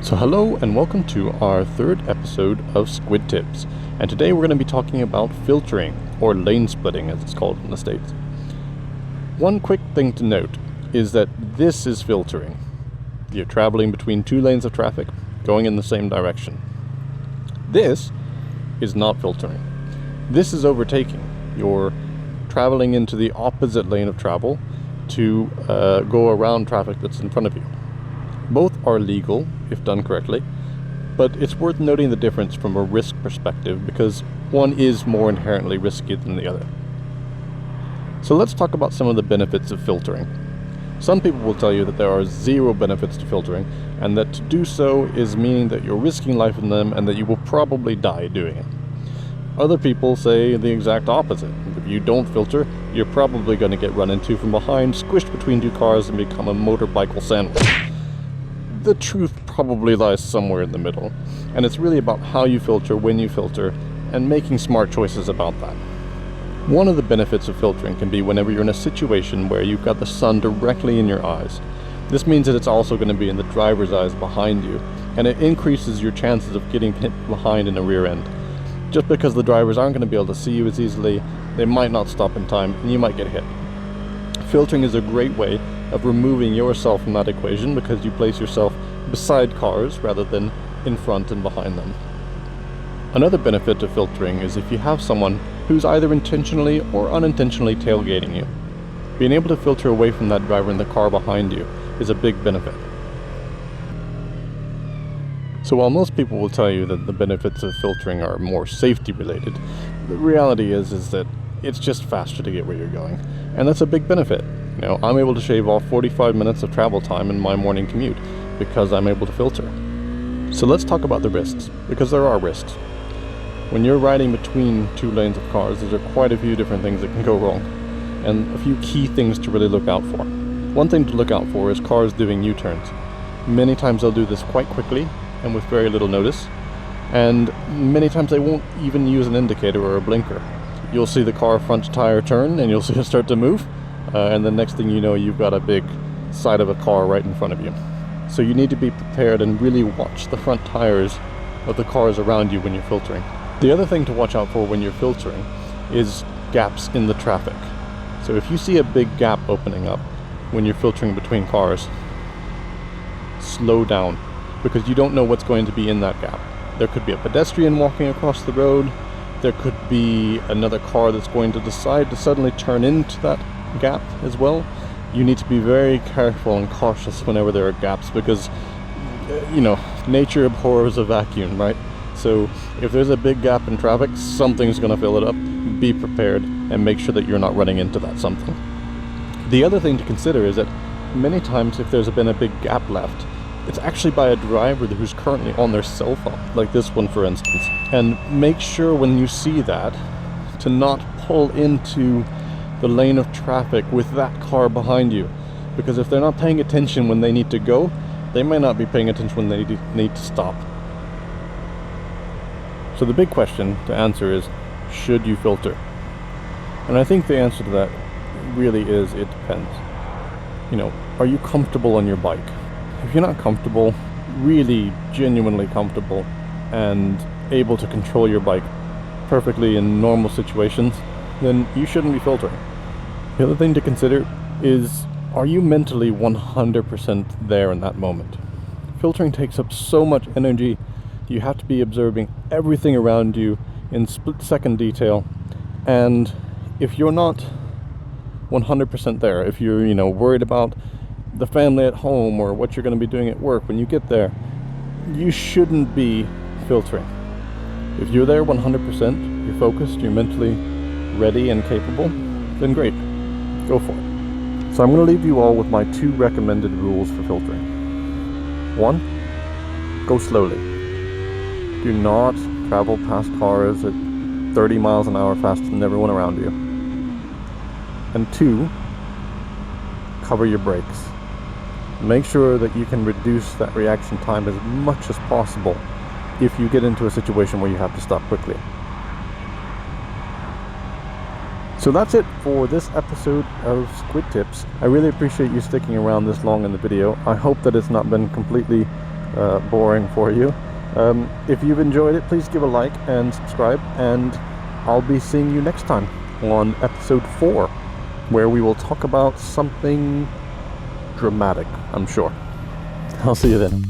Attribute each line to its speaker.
Speaker 1: So hello and welcome to our third episode of Squid Tips, and today we're going to be talking about filtering, or lane splitting as it's called in the States. One quick thing to note is that this is filtering. You're traveling between two lanes of traffic, going in the same direction. This is not filtering. This is overtaking. You're traveling into the opposite lane of travel to go around traffic that's in front of you. Both are legal if done correctly, but it's worth noting the difference from a risk perspective because one is more inherently risky than the other. So let's talk about some of the benefits of filtering. Some people will tell you that there are zero benefits to filtering, and that to do so is meaning that you're risking life in them and that you will probably die doing it. Other people say the exact opposite. If you don't filter, you're probably going to get run into from behind, squished between two cars, and become a motorcycle sandwich. The truth probably lies somewhere in the middle, and it's really about how you filter, when you filter, and making smart choices about that. One of the benefits of filtering can be whenever you're in a situation where you've got the sun directly in your eyes. This means that it's also going to be in the driver's eyes behind you, and it increases your chances of getting hit behind in the rear end. Just because the drivers aren't going to be able to see you as easily, they might not stop in time, and you might get hit. Filtering is a great way of removing yourself from that equation because you place yourself beside cars rather than in front and behind them. Another benefit of filtering is if you have someone who's either intentionally or unintentionally tailgating you. Being able to filter away from that driver in the car behind you is a big benefit. So while most people will tell you that the benefits of filtering are more safety related, the reality is that it's just faster to get where you're going. And that's a big benefit. You know, I'm able to shave off 45 minutes of travel time in my morning commute because I'm able to filter. So let's talk about the risks, because there are risks. When you're riding between two lanes of cars, there are quite a few different things that can go wrong, and a few key things to really look out for. One thing to look out for is cars doing U-turns. Many times they'll do this quite quickly and with very little notice, and many times they won't even use an indicator or a blinker. You'll see the car front tire turn and you'll see it start to move, and the next thing you know, you've got a big side of a car right in front of you. So you need to be prepared and really watch the front tires of the cars around you when you're filtering. The other thing to watch out for when you're filtering is gaps in the traffic. So if you see a big gap opening up when you're filtering between cars, slow down, because you don't know what's going to be in that gap. There could be a pedestrian walking across the road. There could be another car that's going to decide to suddenly turn into that gap as well. You need to be very careful and cautious whenever there are gaps because, nature abhors a vacuum, right? So if there's a big gap in traffic, something's going to fill it up. Be prepared and make sure that you're not running into that something. The other thing to consider is that many times if there's been a big gap left, it's actually by a driver who's currently on their cell phone, like this one for instance. And make sure when you see that to not pull into the lane of traffic with that car behind you, because if they're not paying attention when they need to go, they may not be paying attention when they need to stop. So the big question to answer is, should you filter? And I think the answer to that really is, it depends. Are you comfortable on your bike? If you're not comfortable, really genuinely comfortable, and able to control your bike perfectly in normal situations, then you shouldn't be filtering. The other thing to consider is, are you mentally 100% there in that moment? Filtering takes up so much energy. You have to be observing everything around you in split-second detail, and if you're not 100% there, if you're worried about the family at home or what you're going to be doing at work when you get there, you shouldn't be filtering. If you're there 100%, you're focused, you're mentally ready and capable, then great, go for it. So I'm going to leave you all with my 2 recommended rules for filtering. 1, go slowly. Do not travel past cars at 30 miles an hour faster than everyone around you. And 2, cover your brakes. Make sure that you can reduce that reaction time as much as possible if you get into a situation where you have to stop quickly. So that's it for this episode of Squid Tips. I really appreciate you sticking around this long in the video. I hope that it's not been completely boring for you. If you've enjoyed it, please give a like and subscribe, and I'll be seeing you next time on episode 4, where we will talk about something dramatic, I'm sure. I'll see you then.